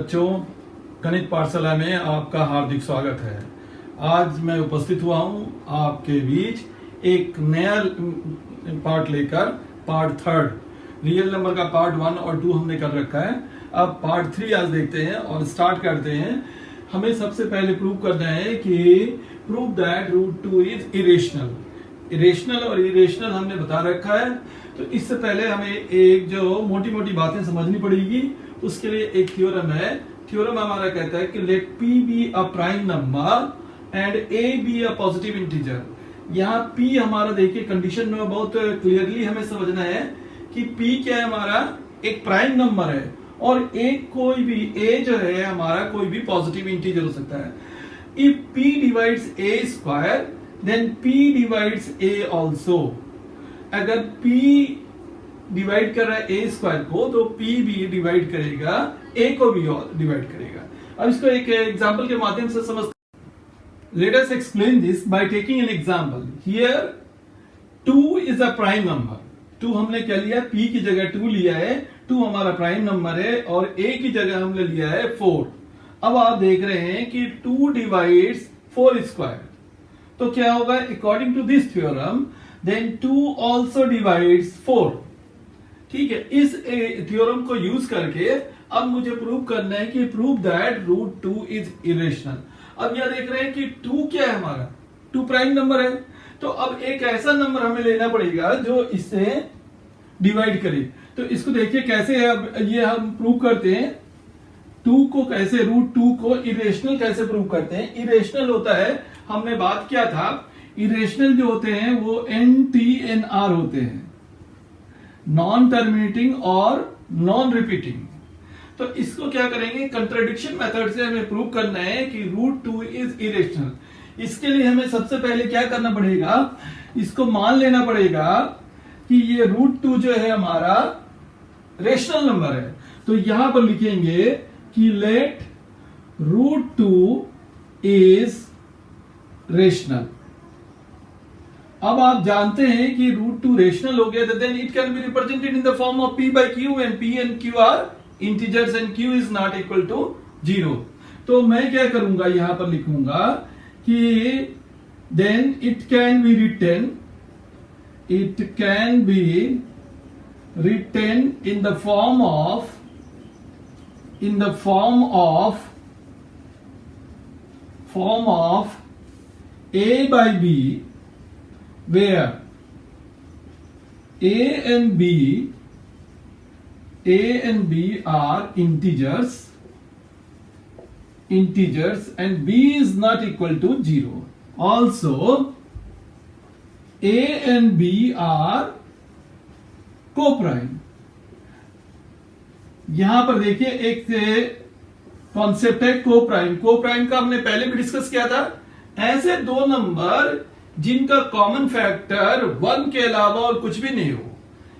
बच्चों, गणित पाठशाला में आपका हार्दिक स्वागत है। आज मैं उपस्थित हुआ हूं आपके बीच एक नया पार्ट लेकर। पार्ट 3 रियल नंबर का पार्ट 1 और 2 हमने कर रखा है। अब पार्ट 3 आज देखते हैं और स्टार्ट करते हैं। हमें सबसे पहले प्रूव करना है कि prove that root 2 is irrational. Irrational और इरेशनल हमने बता रखा है, तो इससे पहले हमें एक जो मोटी मोटी बातें समझनी पड़ेगी। उसके लिए एक थ्योरम है। थ्योरम हमारा कहता है कि let P be a prime number and A be a positive integer. यहाँ पी हमारा देखिए कंडीशन में बहुत क्लियरली हमें समझना है कि पी क्या है, हमारा एक प्राइम नंबर है और एक कोई भी ए जो है हमारा कोई भी पॉजिटिव इंटीजर हो सकता है। If P divides A square then P divides A also. अगर P डिवाइड कर रहा है ए स्क्वायर को तो P भी डिवाइड करेगा ए को भी डिवाइड करेगा। अब इसको एक एग्जांपल के माध्यम से समझ। Let us explain this by taking an example. Here 2 is a prime number. 2 हमने क्या लिया, P की जगह 2 लिया है। 2 हमारा प्राइम नंबर है और A की जगह हमने लिया है 4। अब आप देख रहे हैं कि 2 डिवाइड्स 4 स्क्वायर, तो क्या होगा according to this theorem then 2 also divides 4। ठीक है, इस थ्योरम को यूज करके अब मुझे प्रूव करना है कि prove that root 2 is irrational. अब यह देख रहे हैं कि 2 क्या है, हमारा 2 प्राइम नंबर है। तो अब एक ऐसा नंबर हमें लेना पड़ेगा जो इससे डिवाइड करे। तो इसको देखिए कैसे है। अब ये हम प्रूव करते हैं 2 को कैसे, रूट 2 को इरेशनल कैसे प्रूव करते हैं। इरेशनल होता है, हमने बात किया था, इरेशनल जो होते हैं वो NTNR होते हैं, नॉन टर्मिनेटिंग और नॉन रिपीटिंग। तो इसको क्या करेंगे, कंट्राडिक्शन मेथड से हमें प्रूव करना है कि रूट 2 इज इरेशनल। इसके लिए हमें सबसे पहले क्या करना पड़ेगा, इसको मान लेना पड़ेगा कि ये रूट 2 जो है हमारा रेशनल नंबर है। तो यहां पर लिखेंगे कि लेट रूट 2 इज रेशनल। अब आप जानते हैं कि रूट 2 रेशनल हो गया, then it can be represented in the form of P by Q and P and Q are integers and Q is not equal to 0। तो मैं क्या करूंगा, यहां पर लिखूंगा कि then it can be written in the form of A by B, where A and B are integers and B is not equal to 0. Also A and B are co-prime। यहां पर देखिए एक कॉन्सेप्ट है co-prime. Co-prime का हमने पहले भी discuss किया था। ऐसे दो नंबर जिनका कॉमन फैक्टर 1 के अलावा और कुछ भी नहीं हो।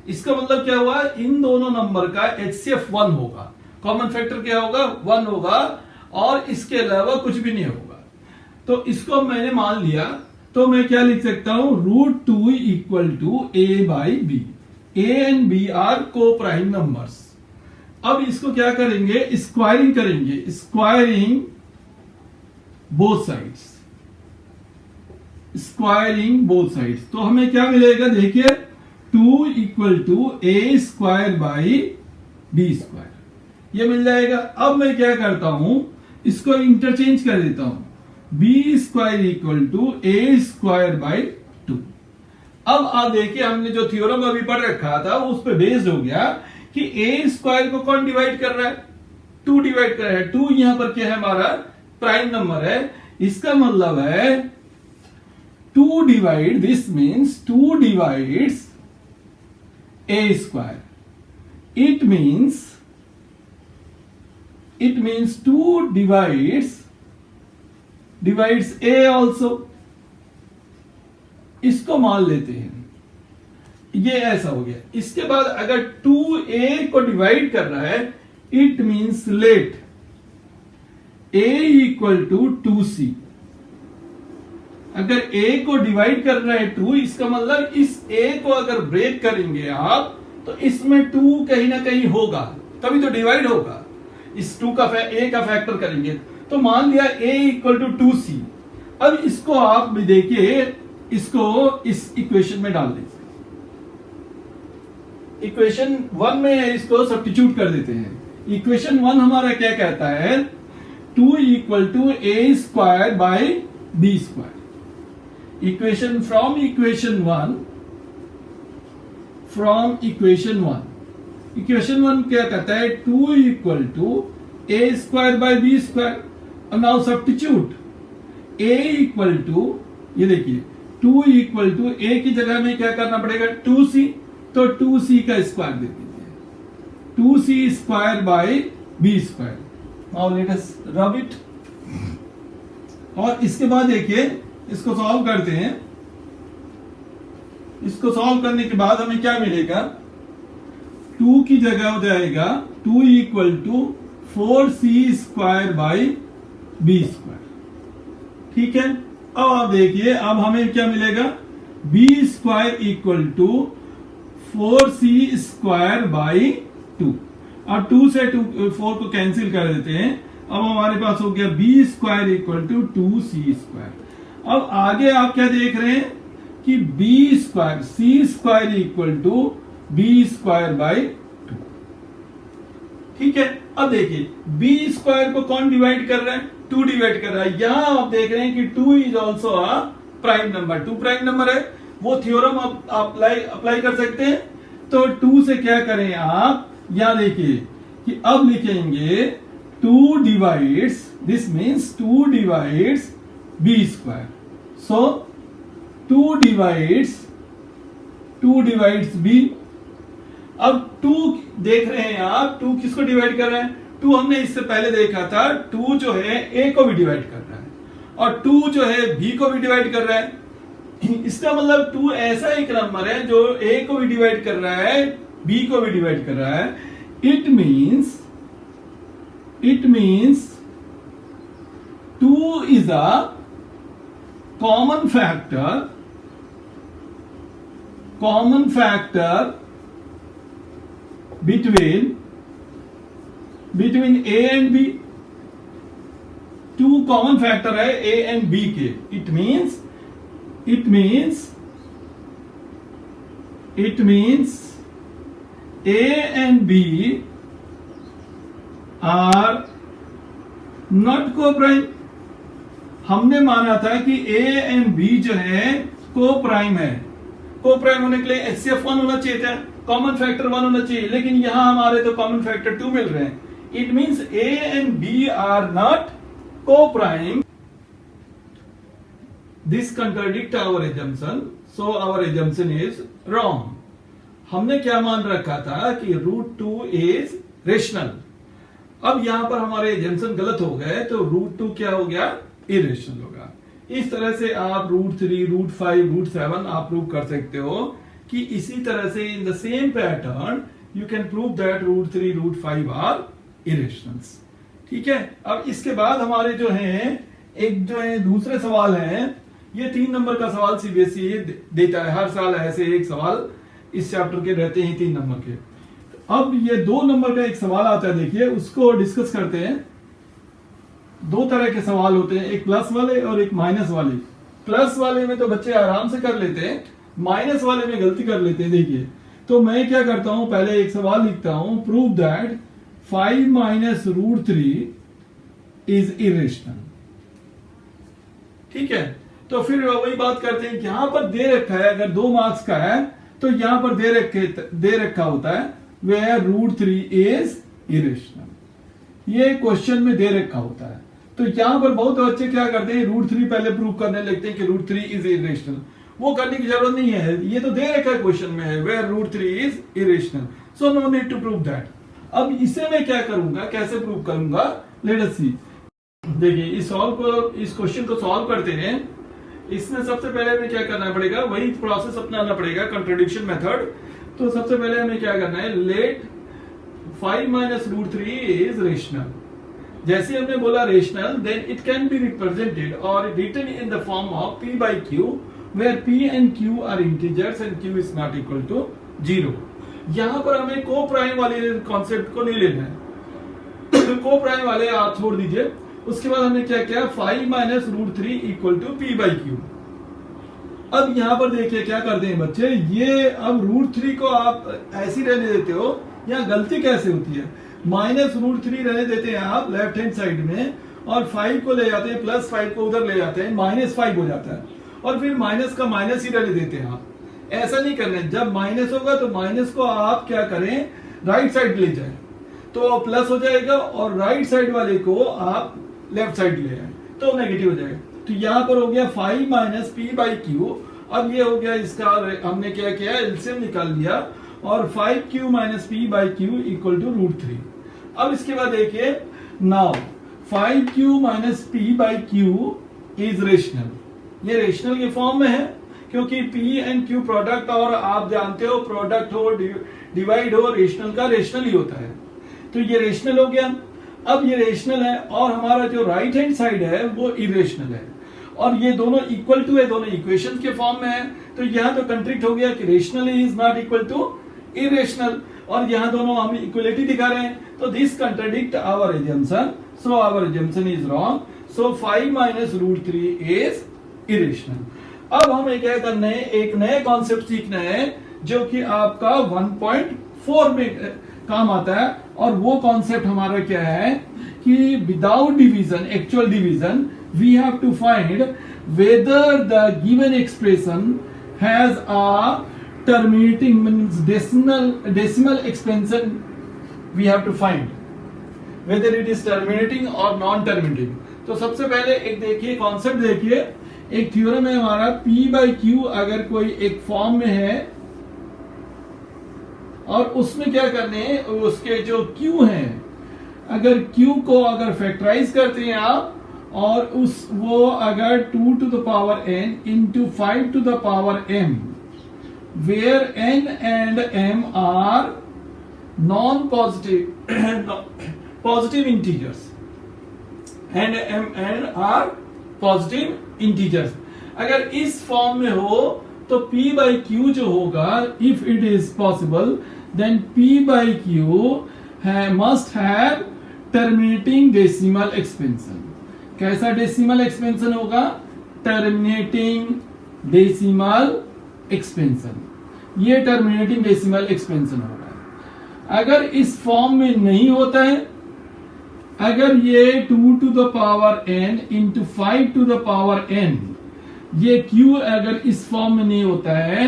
इसका मतलब क्या हुआ, इन दोनों नंबर का HCF 1 होगा। कॉमन फैक्टर क्या होगा, 1 होगा और इसके अलावा कुछ भी नहीं होगा। तो इसको मैंने मान लिया, तो मैं क्या लिख सकता हूं, root 2 equal to A by B। A and B are coprime numbers. अब इसको क्या करेंगे, स्क्वायरिंग करेंगे, squaring both sides, squaring both sides. तो हमें क्या मिलेगा, देखिए 2 equal to A square by B square, ये मिल जाएगा। अब मैं क्या करता हूं, इसको इंटरचेंज कर देता हूं, B square equal to A square by 2। अब आप देखिए हमने जो थ्योरम अभी पढ़ रखा था उस पर बेस्ड हो गया कि A स्क्वायर को कौन डिवाइड कर रहा है, 2 डिवाइड कर रहा है। 2 यहां पर क्या है, हमारा प्राइम नंबर है। इसका मतलब है 2 divide, this means 2 divides A square. It means 2 divides A also। इसको मान लेते हैं, ये ऐसा हो गया। इसके बाद अगर 2A को डिवाइड कर रहा है, it means let A equal to 2C। अगर A को डिवाइड कर रहे हैं 2, इसका मतलब इस A को अगर ब्रेक करेंगे आप तो इसमें 2 कहीं ना कहीं होगा, तभी तो डिवाइड होगा। इस a का फैक्टर करेंगे तो मान लिया a इक्वल टू 2c। अब इसको आप देखिए, इसको इस इक्वेशन में डाल दें। इक्वेशन 1 में इसको सब्स्टिट्यूट कर देते हैं। इक्वेशन 1 हमारा क्या कहता है, 2 equal to a square by b square. Equation from equation 1 क्या कहता है, 2 equal to a square by b square. और now substitute a equal to, ये देखिए 2 इक्वल टू a की जगह में क्या करना पड़ेगा, 2c, तो 2c का स्क्वायर दे दीजिए, 2c square by b square. Now let us rub it. और इसके बाद देखिए इसको सॉल्व करते हैं। इसको सॉल्व करने के बाद हमें क्या मिलेगा, 2 की जगह हो जाएगा 2 equal to 4c square by b square. ठीक है, अब आप देखिए अब हमें क्या मिलेगा, b square equal to 4c square by 2। और 2 से 4 को कैंसिल कर देते हैं। अब हमारे पास हो गया b square equal to 2c square. अब आगे आप क्या देख रहे हैं कि b square, c square equal to b square by 2। ठीक है, अब देखिए b स्क्वायर को कौन डिवाइड कर रहा है, 2 डिवाइड कर रहा है। यहां आप देख रहे हैं कि 2 is also a prime number, 2 prime number है। वो थ्योरम आप अप्लाई कर सकते हैं। तो 2 से क्या करें आप, यहां देखिए कि अब लिखेंगे 2 divides, this means 2 divides b square. So 2 divides b। अब 2 देख रहे हैं आप, 2 किसको डिवाइड कर रहे हैं, 2 हमने इससे पहले देखा था, 2 जो है a को भी डिवाइड कर रहा है और 2 जो है b को भी डिवाइड कर रहा है। इसका मतलब 2 ऐसा एक नंबर है जो a को भी डिवाइड कर रहा है, b को भी डिवाइड कर रहा है। It means 2 is a common factor between A and B। 2 common factor है A and B के। It means A and B are not coprime. हमने माना था कि A and B जो है को प्राइम है। को प्राइम होने के लिए HCF 1 होना चाहिए था, कॉमन फैक्टर 1 होना चाहिए, लेकिन यहां हमारे तो कॉमन फैक्टर 2 मिल रहे हैं। It means A and B are not coprime. This contradict our assumption, so our assumption is wrong. हमने क्या मान रखा था कि √2 इज रेशनल। अब यहां पर हमारे एजम्पशन गलत हो गए, तो √2 क्या हो गया, इरेशनल होगा। इस तरह से आप √3, √5, √7 आप प्रूव कर सकते हो कि इसी तरह से in the same pattern you can prove that √3, √5 are irrationals. ठीक है, अब इसके बाद हमारे जो है एक जो है दूसरे सवाल है, ये 3 नंबर का सवाल सीबीएसई देता है। हर साल ऐसे एक सवाल इस चैप्टर के रहते हैं 3 नंबर के। अब ये 2 नंबर का एक सवाल आता है, देखिए उसको डिस्कस करते हैं। 2 तरह के सवाल होते हैं, एक प्लस वाले और एक माइनस वाले। प्लस वाले में तो बच्चे आराम से कर लेते हैं, माइनस वाले में गलती कर लेते हैं। देखिए तो मैं क्या करता हूं, पहले एक सवाल लिखता हूं, prove that 5 minus √3 is irrational. ठीक है, तो फिर वही बात करते हैं, यहां पर दे रखा है, अगर 2 मार्क्स का है तो यहां पर दे रखा होता है वेयर √3 इज इरेशनल। ये क्वेश्चन में दे रखा होता है। तो यहां पर बहुत बच्चे क्या करते हैं, √3 पहले प्रूव करने लगते हैं कि √3 इज इरेशनल। वो करने की जरूरत नहीं है, ये तो दे रखा है क्वेश्चन में है where √3 is irrational, so no need to prove that. अब इसे मैं क्या करूंगा, कैसे प्रूव करूंगा, लेट अस सी। देखिए इस क्वेश्चन को सॉल्व करते हैं। इसमें सबसे पहले हमें क्या करना पड़ेगा, वही प्रोसेस अपनाना पड़ेगा, कंट्राडिक्शन मेथड। तो सबसे पहले हमें क्या करना है, लेट 5 माइनस √3 इज रेशनल। जैसे हमने बोला rational, then it can be represented और written in the form of P by Q, where P and Q are integers and Q is not equal to 0। यहां पर हमें को प्राइम वाले concept को नहीं लेना है। को प्राइम वाले आप छोड़ दीजिए। उसके बाद हमने क्या किया, 5 minus root 3 equal to p by q. अब यहां पर देखिए क्या करते हैं बच्चे, ये अब रूट 3 को आप ऐसी रहने देते हो, यहाँ गलती कैसे होती है, माइनस रूट 3 रहने देते हैं आप लेफ्ट हैंड साइड में, और 5 को ले जाते हैं, प्लस 5 को उधर ले जाते हैं, -5 हो जाता है, और फिर माइनस का माइनस ही रहने देते हैं आप। ऐसा नहीं करना है, जब माइनस होगा तो माइनस को आप क्या करें, राइट साइड ले जाएं तो प्लस हो जाएगा, और राइट साइड वाले को आप लेफ्ट साइड ले आए तो नेगेटिव हो जाएगा। तो यहां पर हो गया 5 माइनस पी बाई क्यू। अब ये हो गया, इसका हमने क्या किया, एलसीएम निकाल लिया, और 5q minus p by q equal to root 3। अब इसके बाद देखिए, now 5q minus p by q is rational. ये रेशनल के फॉर्म में है, क्योंकि p एंड q प्रोडक्ट, और आप जानते हो प्रोडक्ट हो डिवाइड हो रेशनल का रेशनल ही होता है, तो ये रेशनल हो गया। अब ये रेशनल है, और हमारा जो राइट हैंड साइड है वो इरेशनल है, और ये दोनों इक्वल टू है, दोनों इक्वेशन के फॉर्म में है। तो यहां तो कंट्रिक्ट हो गया कि rational is not equal to irrational, और यहां दोनों हम इक्वलिटी दिखा रहे हैं, तो this contradict our assumption, so our assumption is wrong, so 5 minus root 3 is irrational. अब हमें क्या करना है, एक नए कॉन्सेप्ट सीखना है जो कि आपका 1.4 में काम आता है, और वो कॉन्सेप्ट हमारा क्या है कि without division, actual division, we have to find whether the given expression has a terminating means decimal expansion. We have to find whether it is terminating or non-terminating. तो सबसे पहले एक देखिए कॉन्सेप्ट, देखिए एक थ्योरम है हमारा, P बाई क्यू अगर कोई एक फॉर्म में है, और उसमें क्या करने हैं, उसके जो Q हैं, अगर Q को अगर फैक्टराइज करते हैं आप, और उस वो अगर 2 to the power n into 5 to the power m, where n and m are non-positive positive integers, and m and are positive integers, अगर इस फॉर्म में हो तो p by q जो होगा, if it is possible, then p by q must have terminating decimal expansion. कैसा decimal expansion होगा, terminating decimal expansion, ये टर्मिनेटिंग डेसिमल एक्सपेंशन होगा। अगर इस फॉर्म में नहीं होता है, अगर ये 2 to the power n into 5 to the power n, ये q अगर इस फॉर्म में नहीं होता है,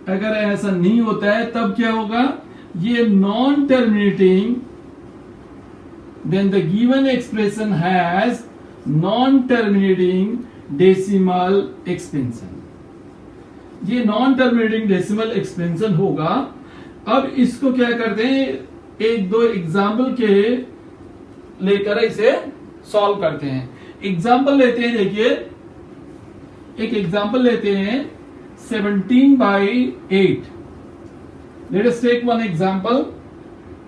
अगर ऐसा नहीं होता है, तब क्या होगा, ये non terminating, then the given expression has non-terminating decimal expansion. ये non-terminating decimal expansion होगा। अब इसको क्या करते हैं, एक दो एग्जाम्पल के लेकर इसे सॉल्व करते हैं। एग्जाम्पल लेते हैं, देखिए एक एग्जाम्पल लेते हैं 17/8। Let us take one example.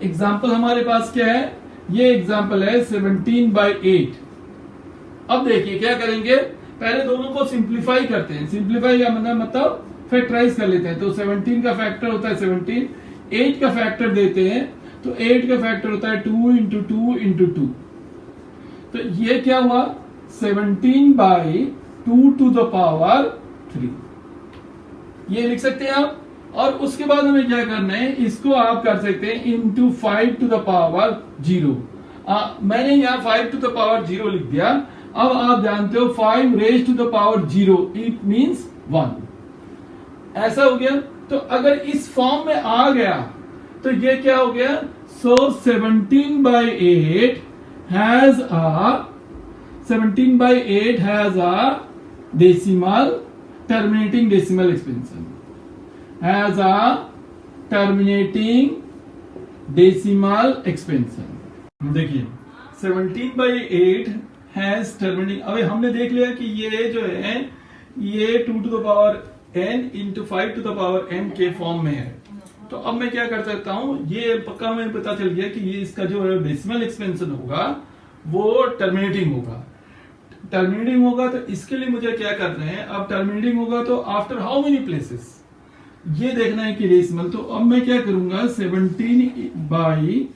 Example हमारे पास क्या है, ये एग्जाम्पल है 17/8। अब देखिए क्या करेंगे, पहले दोनों को सिंप्लीफाई करते हैं। सिंप्लीफाई का मतलब फैक्टराइज कर लेते हैं। तो 17 का फैक्टर होता है 17, 8 का फैक्टर देते हैं, तो 8 का फैक्टर होता है 2 इंटू 2 इंटू 2। तो ये क्या हुआ, 17/2 to the power 3, ये लिख सकते हैं आप। और उसके बाद हमें क्या करना है, इसको आप कर सकते हैं इंटू 5 to the power 0। मैंने यहाँ 5 to the power 0 लिख दिया। अब आप जानते हो 5 raised to the power 0 it means 1, ऐसा हो गया। तो अगर इस फॉर्म में आ गया तो ये क्या हो गया, सो 17/8 has a decimal terminating decimal expansion, has a terminating decimal expansion। देखिए 17/8 हैज टर्मिनेटिंग। अबे हमने देख लिया कि ये जो है ये 2 to the power n into 5 to the power m के फॉर्म में है। तो अब मैं क्या कर सकता हूं, ये पक्का हमें पता चल गया कि ये इसका जो डेसिमल एक्सपेंशन होगा वो टर्मिनेटिंग होगा। टर्मिनेटिंग होगा तो इसके लिए मुझे क्या करना है, अब टर्मिनेटिंग होगा तो आफ्टर हाउ मेनी प्लेसेस, ये देखना है कि डेसिमल। तो अब मैं क्या करूंगा, 17/2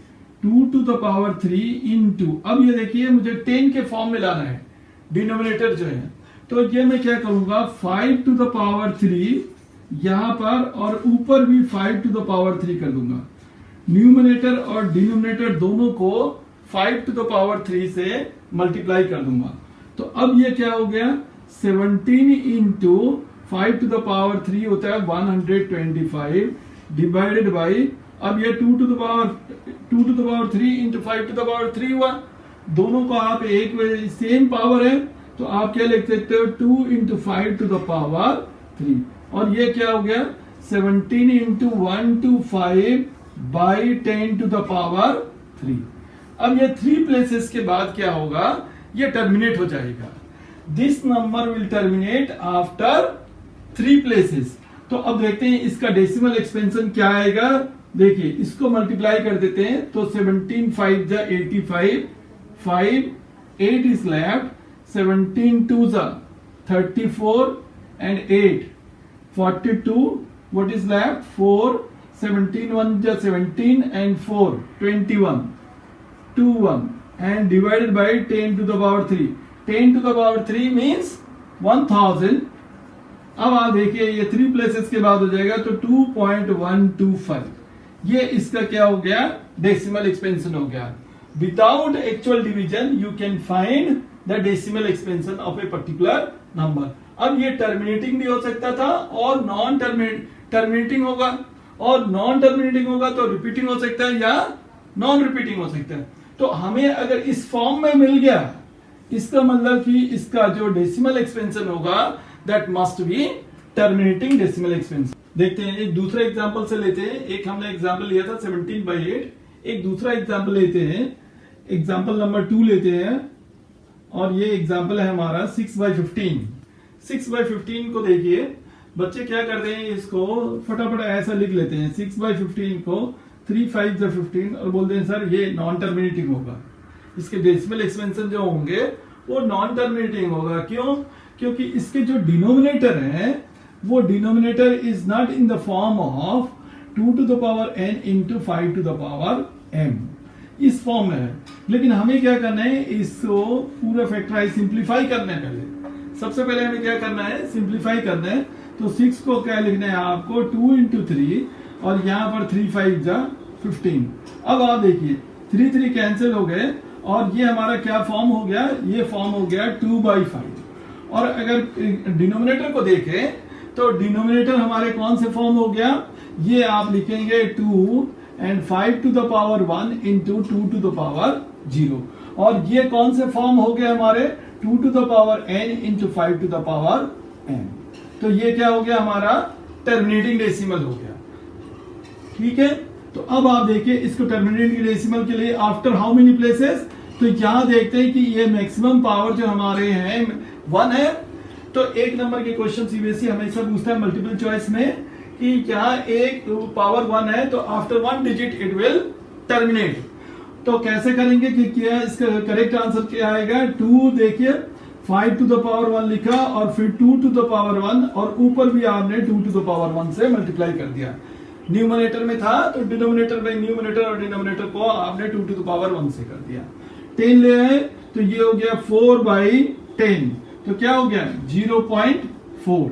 2 to the power 3 into, अब ये देखिए मुझे 10 के फॉर्म में लाना है डिनोमिनेटर जो है, तो ये मैं क्या करूंगा 5 to the power 3 यहां पर और ऊपर भी 5 to the power 3 कर दूंगा। न्यूमिनेटर और डिनोमिनेटर दोनों को 5 to the power 3 से मल्टीप्लाई कर दूंगा। तो अब ये क्या हो गया 17 इंटू 5 to the power 3 होता है 125 डिवाइडेड बाई, अब ये 2 to the power 3 into 5 to the power 3 हुआ। दोनों को आप एक सेम पावर है तो आप क्या लिख सकते हो 2 इंटू 5 to the power 3, और ये क्या हो गया 17 into 125 by 10 to the power 3। अब ये 3 प्लेसेस के बाद क्या होगा, ये टर्मिनेट हो जाएगा। This number will terminate after 3 places. तो अब देखते हैं इसका डेसिमल एक्सपेंशन क्या आएगा। देखिए इसको मल्टीप्लाई कर देते हैं तो 17 5 जा 85, 5 8 is left, 17 2 जा 34 and 8 42, what is left 4, 17 1 जा 17 and 4 21 2 1 and divided by 10 to the power 3, 10 to the power 3 means 1000। अब आप देखिए ये 3 प्लेसेस के बाद हो जाएगा तो 2.125, ये इसका क्या हो गया डेसिमल एक्सपेंशन हो गया। Without actual division you can find the decimal expansion of a particular number. अब ये टर्मिनेटिंग भी हो सकता था और नॉन टर्मिनेटिंग होगा, और नॉन टर्मिनेटिंग होगा तो रिपीटिंग हो सकता है या नॉन रिपीटिंग हो सकता है। तो हमें अगर इस फॉर्म में मिल गया, इसका मतलब कि इसका जो डेसिमल एक्सपेंशन होगा that must be terminating decimal expansion. देखते हैं एक दूसरा एग्जांपल से लेते हैं। एक हमने एग्जांपल लिया था 17/8, एक दूसरा एग्जांपल लेते हैं, एग्जांपल नंबर 2 लेते हैं, और ये एग्जांपल है हमारा 6/15। 6/15 को देखिए बच्चे क्या करते हैं, इसको फटाफट ऐसा लिख लेते हैं 6/15 को 3 5 जा 15 और बोलते हैं सर ये नॉन टर्मिनेटिंग होगा। इसके डेसिमल एक्सपेंशन जो होंगे वो नॉन टर्मिनेटिंग होगा। क्यों? क्योंकि इसके जो डिनोमिनेटर है वो denominator is not in the form of 2 to the power n into 5 to the power m, इस फॉर्म में है। लेकिन हमें क्या करना है, इसको पूरा फैक्टराइज सिंप्लीफाई करना है। पहले सबसे पहले हमें क्या करना है, सिंप्लीफाई करना है। तो 6 को क्या लिखना है आपको 2 into 3 और यहाँ पर 3 5 जा 15। अब आप देखिए 3 3 कैंसिल हो गए और ये हमारा क्या फॉर्म हो गया, ये फॉर्म हो गया 2/5। और अगर डिनोमिनेटर को देखें तो डिनोमिनेटर हमारे कौन से फॉर्म हो गया, ये आप लिखेंगे 2 and 5 to the power 1 into 2 to the power 0, और ये कौन से फॉर्म हो गए हमारे 2 to the power n into 5 to the power n। तो ये क्या हो गया हमारा टर्मिनेटिंग डेसिमल हो गया। ठीक है, तो अब आप देखिए इसको टर्मिनेटिंग डेसिमल के लिए आफ्टर हाउ मेनी प्लेसेस, तो यहां देखते हैं कि ये मैक्सिमम पावर जो हमारे हैं 1 है। तो एक नंबर के क्वेश्चन सीबीएसई हमेशा पूछता है मल्टीपल चॉइस में कि यहाँ एक पावर 1 है तो after 1 digit it will terminate. तो कैसे करेंगे कि क्या इसका करेक्ट आंसर क्या आएगा, 2 देखिए 5 to the power 1 लिखा और फिर 2 to the power 1 और ऊपर भी आपने 2 to the power 1 से मल्टीप्लाई कर दिया। न्यूमरेटर में था तो डिनोमिनेटर में न्यूमरेटर और डिनोमिनेटर को आपने 2 to the power 1 से कर दिया। 10 ले आए तो ये हो गया 4/10, तो क्या हो गया 0.4।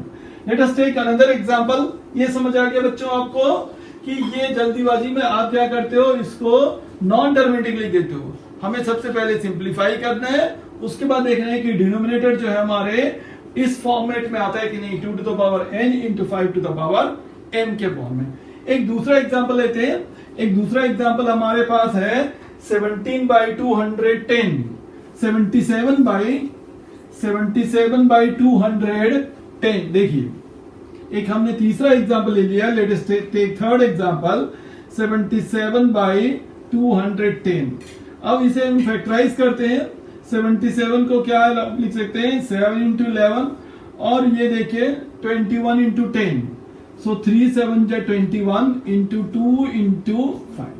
Let us take another example. ये समझ आ गया बच्चों आपको कि ये जल्दीबाजी में आप क्या करते हो, इसको नॉन टर्मिनेटिंग लिख देते हो। हमें सबसे पहले सिंप्लीफाई करना है, उसके बाद देखना है कि डिनोमिनेटर जो है हमारे इस फॉर्मेट में आता है कि नहीं, 2 to the power n into 5 to the power m के फॉर्म में। एक दूसरा एग्जांपल लेते हैं। एक दूसरा एग्जांपल हमारे पास है 17/210, 77/210। देखिए एक हमने तीसरा एग्जांपल ले लिया। Let us take third example 77/210। अब इसे हम फैक्टराइज करते हैं। 77 को क्या लिख सकते हैं 7 into 11 और ये देखिए 21 into 10, सो 3 7 जा 21 into 2 into 5।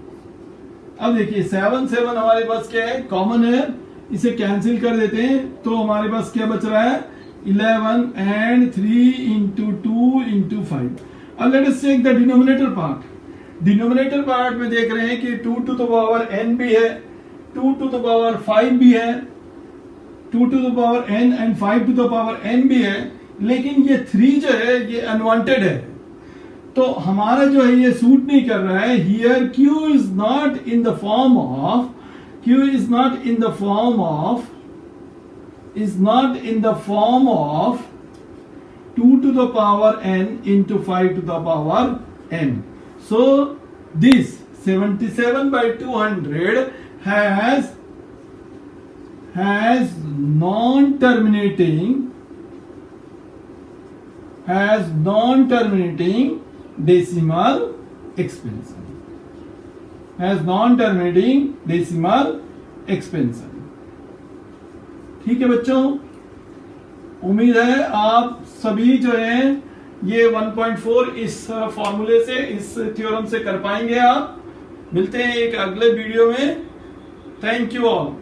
अब देखिए 7 7 हमारे पास क्या है, कॉमन है, इसे कैंसिल कर देते हैं तो हमारे पास क्या बच रहा है 11 and 3 into 2 into 5। अब let us take the denominator part. Denominator part में देख रहे हैं कि 2 टू द पावर n भी है, 2 टू द पावर 5 भी है, 2 to the power n and 5 to the power n भी है, लेकिन ये 3 जो है ये अनवांटेड है, तो हमारा जो है ये सूट नहीं कर रहा है। Here q is not in the form of, q is not in the form of, is not in the form of 2 to the power n into 5 to the power n. So this 77 by 200 has non-terminating decimal expansion, has non-terminating decimal expansion। ठीक है बच्चों, उम्मीद है आप सभी जो है ये 1.4 इस फॉर्मूले से, इस थ्योरम से कर पाएंगे। आप मिलते हैं एक अगले वीडियो में। Thank you all.